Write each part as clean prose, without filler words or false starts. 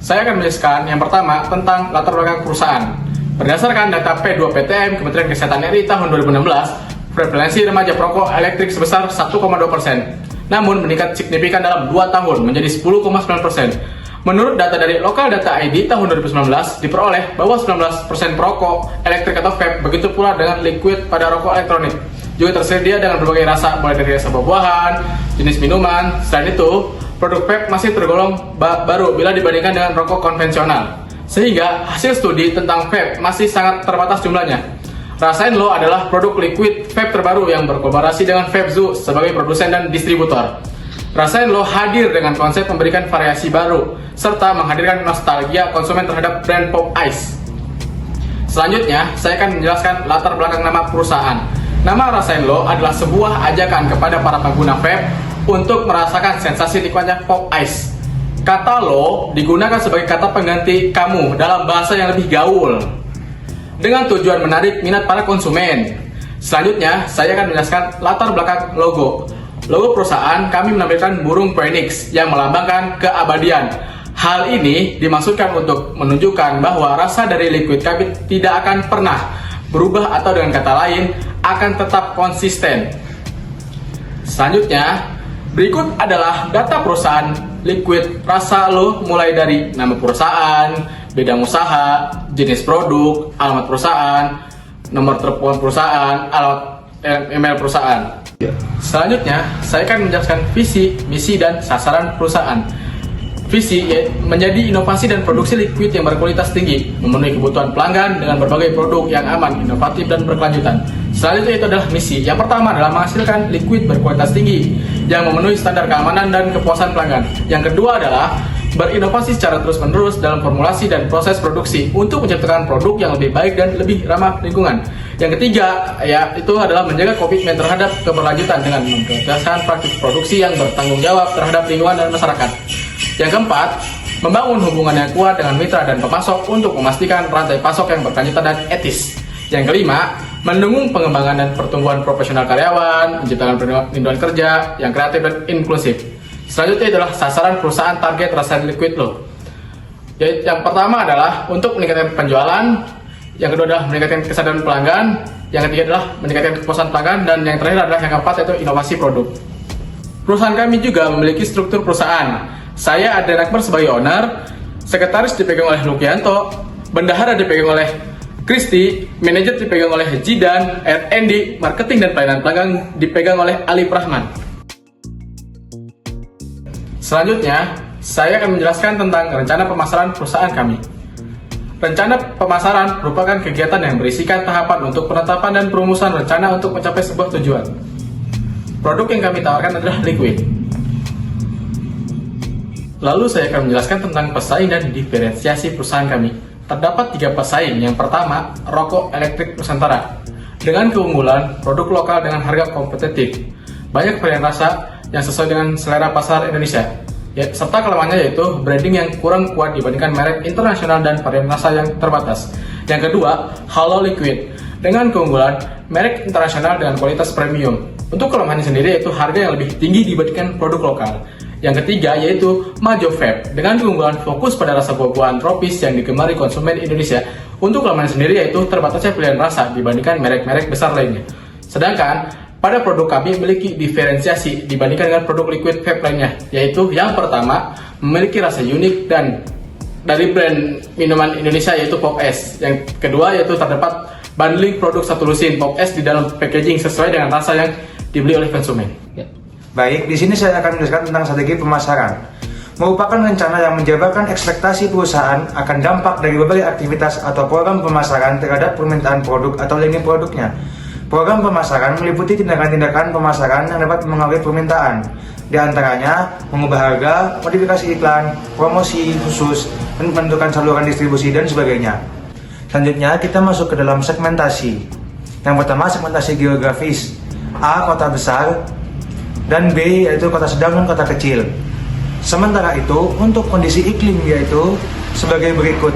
Saya akan menjelaskan yang pertama tentang latar belakang perusahaan. Berdasarkan data P2PTM Kementerian Kesehatan RI tahun 2016, prevalensi remaja perokok elektrik sebesar 1,2%, namun meningkat signifikan dalam 2 tahun menjadi 10,9%. Menurut data dari Local Data ID tahun 2019, diperoleh bahwa 19% perokok elektrik atau vape, begitu pula dengan liquid pada rokok elektronik, juga tersedia dengan berbagai rasa, mulai dari rasa buah-buahan, jenis minuman. Selain itu, produk vape masih tergolong baru bila dibandingkan dengan rokok konvensional, sehingga hasil studi tentang vape masih sangat terbatas jumlahnya. Rasain Lo adalah produk liquid vape terbaru yang berkolaborasi dengan Vape Zoo sebagai produsen dan distributor. Rasain Lo hadir dengan konsep memberikan variasi baru, serta menghadirkan nostalgia konsumen terhadap brand Pop Ice. Selanjutnya, saya akan menjelaskan latar belakang nama perusahaan. Nama Rasain Lo adalah sebuah ajakan kepada para pengguna vape untuk merasakan sensasi nikmatnya Pop Ice. Kata Lo digunakan sebagai kata pengganti kamu dalam bahasa yang lebih gaul, dengan tujuan menarik minat para konsumen. Selanjutnya, saya akan menjelaskan latar belakang logo. Logo perusahaan kami menampilkan burung phoenix yang melambangkan keabadian. Hal ini dimaksudkan untuk menunjukkan bahwa rasa dari liquid kami tidak akan pernah berubah, atau dengan kata lain, akan tetap konsisten. Selanjutnya, berikut adalah data perusahaan liquid Rasa Lo, mulai dari nama perusahaan, bidang usaha, jenis produk, alamat perusahaan, nomor telepon perusahaan, alamat email perusahaan. Selanjutnya, saya akan menjelaskan visi, misi, dan sasaran perusahaan. Visi menjadi inovasi dan produksi liquid yang berkualitas tinggi, memenuhi kebutuhan pelanggan dengan berbagai produk yang aman, inovatif, dan berkelanjutan. Selanjutnya itu adalah misi. Yang pertama adalah menghasilkan liquid berkualitas tinggi yang memenuhi standar keamanan dan kepuasan pelanggan. Yang kedua adalah berinovasi secara terus-menerus dalam formulasi dan proses produksi untuk menciptakan produk yang lebih baik dan lebih ramah lingkungan. Yang ketiga, yaitu adalah menjaga komitmen terhadap keberlanjutan dengan memperhatikan praktik produksi yang bertanggung jawab terhadap lingkungan dan masyarakat. Yang keempat, membangun hubungan yang kuat dengan mitra dan pemasok untuk memastikan rantai pasok yang berkelanjutan dan etis. Yang kelima, mendukung pengembangan dan pertumbuhan profesional karyawan, menciptakan perlindungan kerja yang kreatif dan inklusif. Selanjutnya adalah sasaran perusahaan target Rasain Liquid Lo. Yang pertama adalah untuk meningkatkan penjualan, yang kedua adalah meningkatkan kesadaran pelanggan, yang ketiga adalah meningkatkan kepuasan pelanggan, dan yang terakhir adalah yang keempat, yaitu inovasi produk. Perusahaan kami juga memiliki struktur perusahaan. Saya Adrian Akbar sebagai owner, sekretaris dipegang oleh Lukianto, bendahara dipegang oleh Kristi, manajer dipegang oleh Jidan, R&D, marketing dan pelayanan pelanggan dipegang oleh Alif Rahman. Selanjutnya, saya akan menjelaskan tentang rencana pemasaran perusahaan kami. Rencana pemasaran merupakan kegiatan yang berisikan tahapan untuk penetapan dan perumusan rencana untuk mencapai sebuah tujuan. Produk yang kami tawarkan adalah liquid. Lalu saya akan menjelaskan tentang pesaing dan diferensiasi perusahaan kami. Terdapat 3 pesaing. Yang pertama, rokok elektrik Nusantara, dengan keunggulan produk lokal dengan harga kompetitif, banyak varian rasa yang sesuai dengan selera pasar Indonesia, serta kelemahannya yaitu branding yang kurang kuat dibandingkan merek internasional dan varian rasa yang terbatas. Yang kedua, Halo Liquid, dengan keunggulan merek internasional dengan kualitas premium. Untuk kelemahannya sendiri yaitu harga yang lebih tinggi dibandingkan produk lokal. Yang ketiga yaitu Majo Vape, dengan keunggulan fokus pada rasa buah-buahan tropis yang digemari konsumen Indonesia. Untuk kelemahannya sendiri yaitu terbatasnya pilihan rasa dibandingkan merek-merek besar lainnya. Sedangkan pada produk kami memiliki diferensiasi dibandingkan dengan produk liquid vape lainnya, yaitu yang pertama memiliki rasa unik dan dari brand minuman Indonesia yaitu Pop S. Yang kedua yaitu terdapat bundling produk satu lusin Pop S di dalam packaging sesuai dengan rasa yang dibeli oleh konsumen. Baik, di sini saya akan menjelaskan tentang strategi pemasaran. Merupakan rencana yang menjabarkan ekspektasi perusahaan akan dampak dari berbagai aktivitas atau program pemasaran terhadap permintaan produk atau lini produknya. Program pemasaran meliputi tindakan-tindakan pemasaran yang dapat mengalir permintaan, di antaranya mengubah harga, modifikasi iklan, promosi khusus, dan menentukan saluran distribusi dan sebagainya. Selanjutnya kita masuk ke dalam segmentasi. Yang pertama, segmentasi geografis. A. Kota besar, dan B. yaitu kota sedang dan kota kecil. Sementara itu, untuk kondisi iklim yaitu sebagai berikut.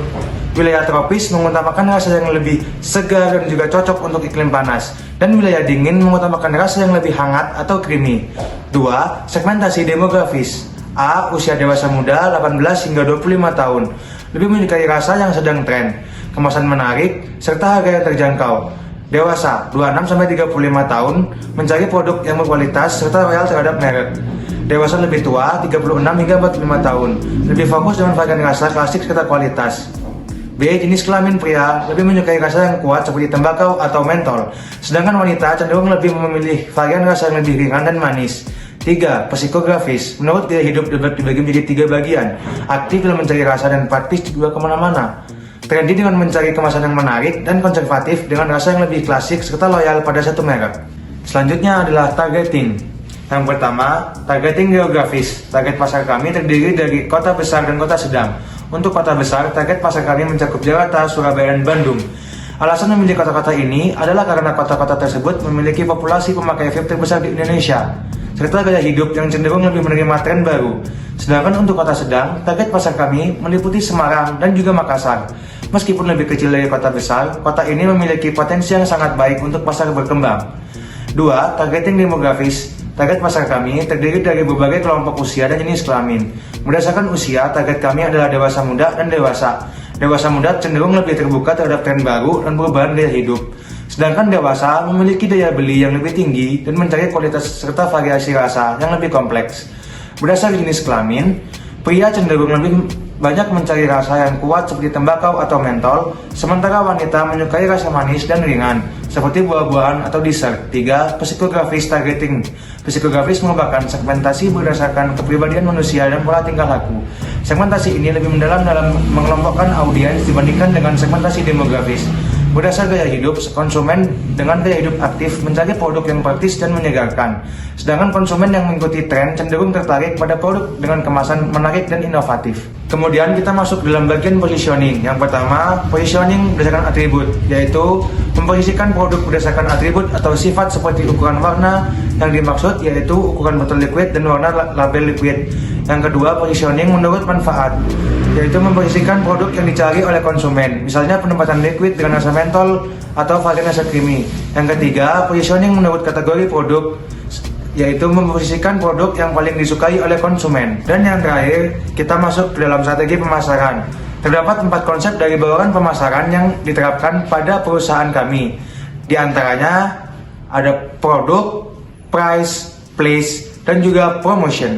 Wilayah tropis mengutamakan rasa yang lebih segar dan juga cocok untuk iklim panas, dan wilayah dingin mengutamakan rasa yang lebih hangat atau creamy. 2. Segmentasi demografis. A. Usia dewasa muda 18 hingga 25 tahun, lebih menyukai rasa yang sedang tren, kemasan menarik, serta harga yang terjangkau. Dewasa 26-35 tahun, mencari produk yang berkualitas serta loyal terhadap merek. Dewasa lebih tua 36 hingga 45 tahun, lebih fokus dengan varian rasa klasik serta kualitas. B. Jenis kelamin pria, lebih menyukai rasa yang kuat seperti tembakau atau mentol, sedangkan wanita cenderung lebih memilih varian rasa yang lebih ringan dan manis. 3. Psikografis, menurut gaya hidup dapat dibagi menjadi 3 bagian, aktif dalam mencari rasa dan praktis juga kemana-mana. Trendy dengan mencari kemasan yang menarik, dan konservatif dengan rasa yang lebih klasik serta loyal pada satu merek. Selanjutnya adalah targeting. Yang pertama, targeting geografis. Target pasar kami terdiri dari kota besar dan kota sedang. Untuk kota besar, target pasar kami mencakup Jakarta, Surabaya, dan Bandung. Alasan memilih kota-kota ini adalah karena kota-kota tersebut memiliki populasi pemakai vape terbesar di Indonesia, serta gaya hidup yang cenderung lebih menerima tren baru. Sedangkan untuk kota sedang, target pasar kami meliputi Semarang dan juga Makassar. Meskipun lebih kecil dari kota besar, kota ini memiliki potensi yang sangat baik untuk pasar berkembang. 2. Targeting demografis. Target pasar kami terdiri dari berbagai kelompok usia dan jenis kelamin. Berdasarkan usia, target kami adalah dewasa muda dan dewasa. Dewasa muda cenderung lebih terbuka terhadap tren baru dan perubahan gaya hidup. Sedangkan dewasa memiliki daya beli yang lebih tinggi dan mencari kualitas serta variasi rasa yang lebih kompleks. Berdasarkan jenis kelamin, pria cenderung lebih banyak mencari rasa yang kuat seperti tembakau atau mentol, sementara wanita menyukai rasa manis dan ringan, seperti buah-buahan atau dessert. 3. Psikografis targeting. Psikografis merupakan segmentasi berdasarkan kepribadian manusia dan pola tingkah laku. Segmentasi ini lebih mendalam dalam mengelompokkan audiens dibandingkan dengan segmentasi demografis. Berdasar gaya hidup, konsumen dengan gaya hidup aktif mencari produk yang praktis dan menyegarkan. Sedangkan konsumen yang mengikuti tren cenderung tertarik pada produk dengan kemasan menarik dan inovatif. Kemudian kita masuk dalam bagian positioning. Yang pertama, positioning berdasarkan atribut, yaitu memposisikan produk berdasarkan atribut atau sifat seperti ukuran warna yang dimaksud, yaitu ukuran botol liquid dan warna label liquid. Yang kedua, positioning menurut manfaat, yaitu memposisikan produk yang dicari oleh konsumen, misalnya penempatan liquid dengan rasa mentol atau varian rasa creamy. Yang ketiga, positioning menurut kategori produk, yaitu memposisikan produk yang paling disukai oleh konsumen. Dan yang terakhir, kita masuk ke dalam strategi pemasaran. Terdapat 4 konsep dari bauran pemasaran yang diterapkan pada perusahaan kami. Di antaranya ada produk, price, place, dan juga promotion.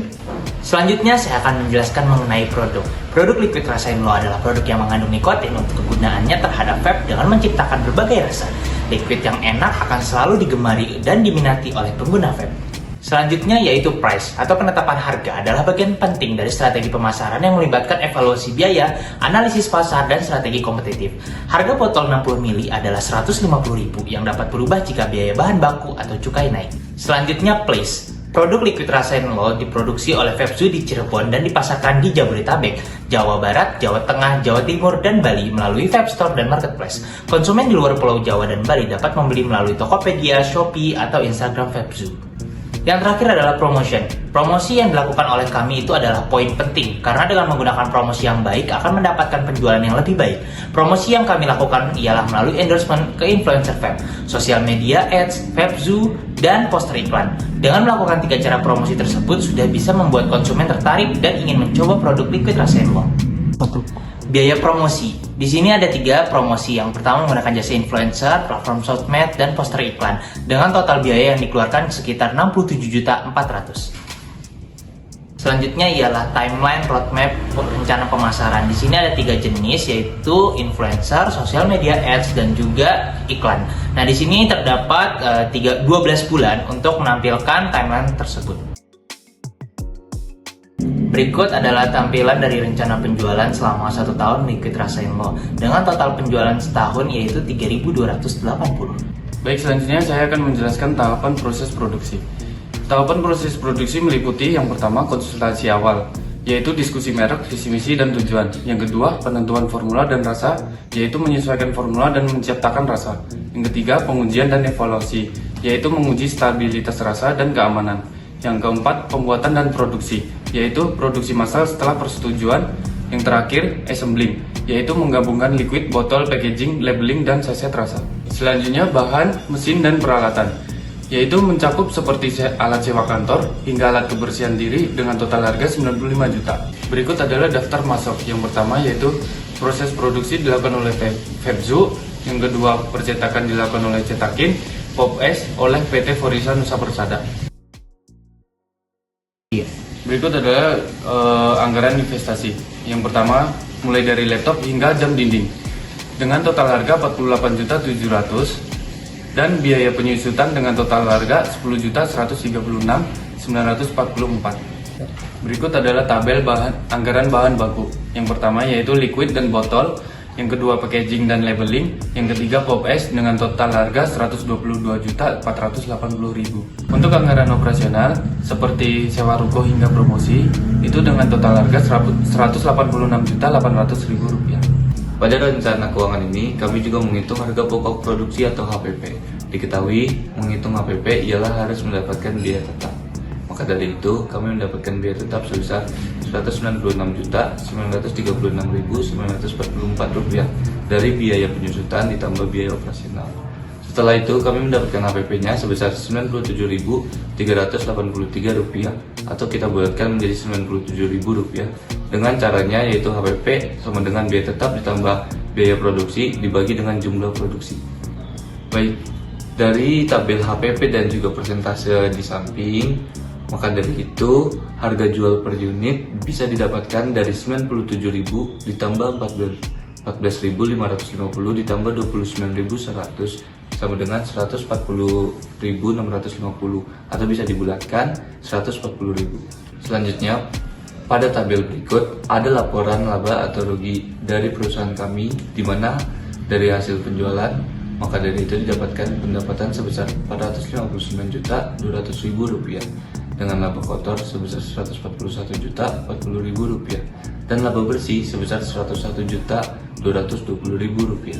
Selanjutnya saya akan menjelaskan mengenai produk. Produk liquid rasa Inlo adalah produk yang mengandung nikotin untuk kegunaannya terhadap vape dengan menciptakan berbagai rasa. Liquid yang enak akan selalu digemari dan diminati oleh pengguna vape. Selanjutnya yaitu price atau penetapan harga adalah bagian penting dari strategi pemasaran yang melibatkan evaluasi biaya, analisis pasar, dan strategi kompetitif. Harga botol 60 ml adalah 150.000 yang dapat berubah jika biaya bahan baku atau cukai naik. Selanjutnya place. Produk liquid rasa Inlo diproduksi oleh Vapezoo di Cirebon dan dipasarkan di Jabodetabek, Jawa Barat, Jawa Tengah, Jawa Timur, dan Bali melalui Vape Store dan Marketplace. Konsumen di luar Pulau Jawa dan Bali dapat membeli melalui Tokopedia, Shopee, atau Instagram Vapezoo. Yang terakhir adalah promotion. Promosi yang dilakukan oleh kami itu adalah poin penting, karena dengan menggunakan promosi yang baik akan mendapatkan penjualan yang lebih baik. Promosi yang kami lakukan ialah melalui endorsement ke influencer vape, sosial media ads, Vapezoo, dan poster iklan. Dengan melakukan 3 cara promosi tersebut sudah bisa membuat konsumen tertarik dan ingin mencoba produk liquid rasa Inlo. Biaya promosi. Di sini ada 3 promosi. Yang pertama menggunakan jasa influencer, platform sosmed, dan poster iklan dengan total biaya yang dikeluarkan sekitar 67.400.000. Selanjutnya ialah timeline roadmap rencana pemasaran. Di sini ada 3 jenis, yaitu influencer, sosial media ads, dan juga iklan. Nah, di sini terdapat 12 bulan untuk menampilkan timeline tersebut. Berikut adalah tampilan dari rencana penjualan selama 1 tahun liquid rasa Inlo dengan total penjualan setahun yaitu 3.280. Baik, selanjutnya saya akan menjelaskan tahapan proses produksi. Tahapan proses produksi meliputi yang pertama konsultasi awal, yaitu diskusi merek, visi misi, dan tujuan. Yang kedua, penentuan formula dan rasa, yaitu menyesuaikan formula dan menciptakan rasa. Yang ketiga, pengujian dan evaluasi, yaitu menguji stabilitas rasa dan keamanan. Yang keempat, pembuatan dan produksi, yaitu produksi massal setelah persetujuan. Yang terakhir, assembling, yaitu menggabungkan liquid, botol, packaging, labeling, dan saset rasa. Selanjutnya, bahan, mesin, dan peralatan, yaitu mencakup seperti alat sewa kantor hingga alat kebersihan diri dengan total harga 95 juta. Berikut adalah daftar masuk. Yang pertama yaitu proses produksi dilakukan oleh Febzu, yang kedua percetakan dilakukan oleh Cetakin, Pop S oleh PT Forisa Nusa Persada. Berikut adalah anggaran investasi. Yang pertama mulai dari laptop hingga jam dinding dengan total harga 48.700.000 dan biaya penyusutan dengan total harga 10.136.944. Berikut adalah tabel anggaran bahan baku. Yang pertama yaitu liquid dan botol, yang kedua packaging dan labeling, yang ketiga Pop S dengan total harga 122.480.000. Untuk anggaran operasional seperti sewa ruko hingga promosi itu dengan total harga 186.800.000 rupiah. Pada rencana keuangan ini, kami juga menghitung harga pokok produksi atau HPP. Diketahui, menghitung HPP ialah harus mendapatkan biaya tetap. Maka dari itu, kami mendapatkan biaya tetap sebesar Rp196.936.944 dari biaya penyusutan ditambah biaya operasional. Setelah itu, kami mendapatkan HPP-nya sebesar Rp97.383 atau kita bulatkan menjadi Rp97.000 dengan caranya yaitu HPP sama dengan biaya tetap ditambah biaya produksi dibagi dengan jumlah produksi. Baik, dari tabel HPP dan juga persentase di samping, maka dari itu harga jual per unit bisa didapatkan dari 97.000 ditambah 14.550 ditambah 29.100 sama dengan 140.650 atau bisa dibulatkan 140.000. Selanjutnya pada tabel berikut ada laporan laba atau rugi dari perusahaan kami, di mana dari hasil penjualan maka dari itu didapatkan pendapatan sebesar Rp459.200.000 dengan laba kotor sebesar Rp141.040.000 dan laba bersih sebesar Rp101.220.000.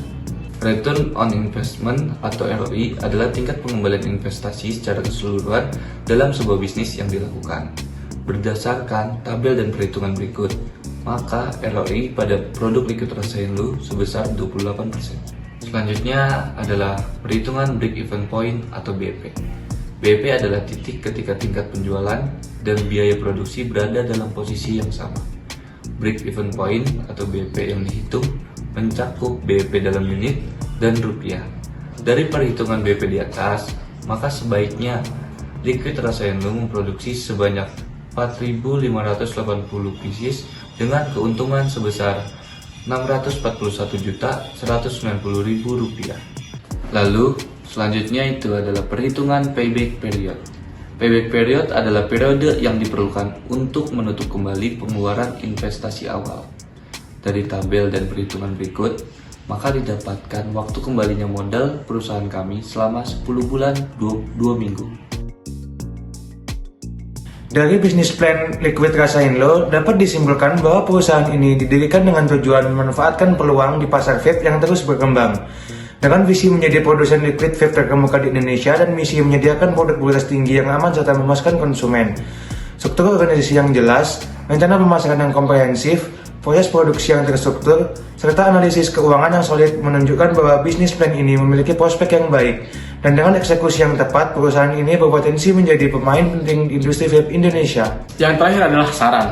Return on Investment atau ROI adalah tingkat pengembalian investasi secara keseluruhan dalam sebuah bisnis yang dilakukan. Berdasarkan tabel dan perhitungan berikut, maka ROI pada produk liquid rasa Inlo sebesar 28%. Selanjutnya adalah perhitungan break even point atau BEP. BEP adalah titik ketika tingkat penjualan dan biaya produksi berada dalam posisi yang sama. Break even point atau BEP yang dihitung mencakup BEP dalam unit dan rupiah. Dari perhitungan BEP di atas, maka sebaiknya liquid rasa Inlo memproduksi sebanyak 4.580 pieces dengan keuntungan sebesar Rp641.190.000. Lalu selanjutnya itu adalah perhitungan payback period. Payback period adalah periode yang diperlukan untuk menutup kembali pengeluaran investasi awal. Dari tabel dan perhitungan berikut, maka didapatkan waktu kembalinya modal perusahaan kami selama 10 bulan 2 minggu. Dari bisnis plan Liquid Rasa Inlo dapat disimpulkan bahwa perusahaan ini didirikan dengan tujuan memanfaatkan peluang di pasar vape yang terus berkembang. Dengan visi menjadi produsen liquid vape terkemuka di Indonesia dan misi menyediakan produk kualitas tinggi yang aman serta memuaskan konsumen. Struktur organisasi yang jelas, rencana pemasaran yang komprehensif, proses produksi yang terstruktur, serta analisis keuangan yang solid menunjukkan bahwa bisnis plan ini memiliki prospek yang baik. Dan dengan eksekusi yang tepat, perusahaan ini berpotensi menjadi pemain penting di industri vape Indonesia. Yang terakhir adalah saran.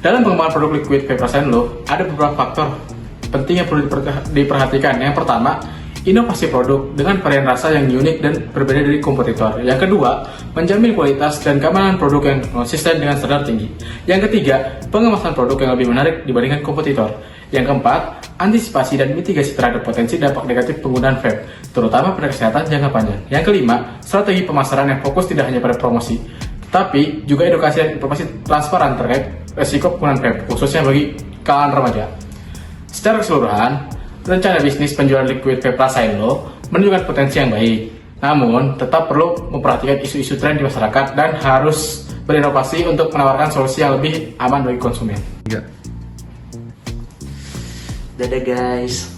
Dalam pengembangan produk liquid vape rasa Inlo, ada beberapa faktor penting yang perlu diperhatikan. Yang pertama, inovasi produk dengan varian rasa yang unik dan berbeda dari kompetitor. Yang kedua, menjamin kualitas dan keamanan produk yang konsisten dengan standar tinggi. Yang ketiga, pengemasan produk yang lebih menarik dibandingkan kompetitor. Yang keempat, antisipasi dan mitigasi terhadap potensi dampak negatif penggunaan vape, terutama pada kesehatan jangka panjang. Yang kelima, strategi pemasaran yang fokus tidak hanya pada promosi, tetapi juga edukasi dan informasi transparan terkait resiko penggunaan vape, khususnya bagi kalangan remaja. Secara keseluruhan, rencana bisnis penjualan liquid vape rasa Inlo menunjukkan potensi yang baik. Namun, tetap perlu memperhatikan isu-isu tren di masyarakat dan harus berinovasi untuk menawarkan solusi yang lebih aman bagi konsumen. Dadah guys.